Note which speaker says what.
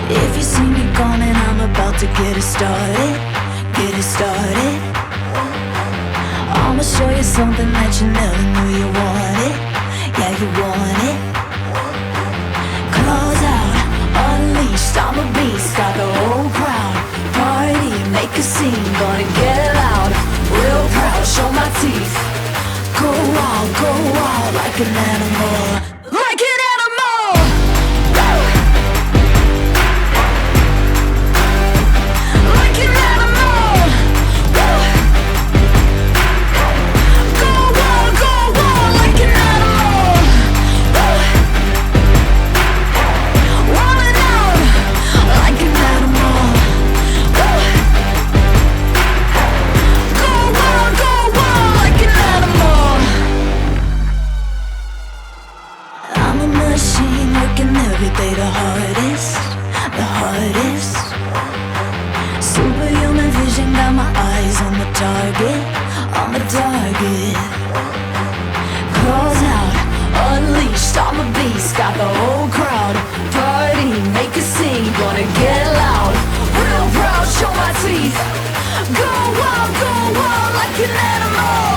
Speaker 1: If you see me coming, I'm about to get it started. Get it started. I'ma show you something that you never knew you wanted. Yeah, you want it. Claws out, unleashed, I'm a beast. Got the whole crowd, party, make a scene. Gonna get loud, real proud, show my teeth. Go wild like an animal. Like an animal! Woo! Like an animal! Woo! Go wild like an animal! Woo! Wildin' out like an animal! Woo! Go wild like an animal! I'm a machine working every day the hardest. Superhuman vision, got my eyes on the target. Claws out, unleashed, I'm a beast. Got the whole crowd, party, make a scene. Gonna get loud, real proud, show my teeth. Go wild like an animal.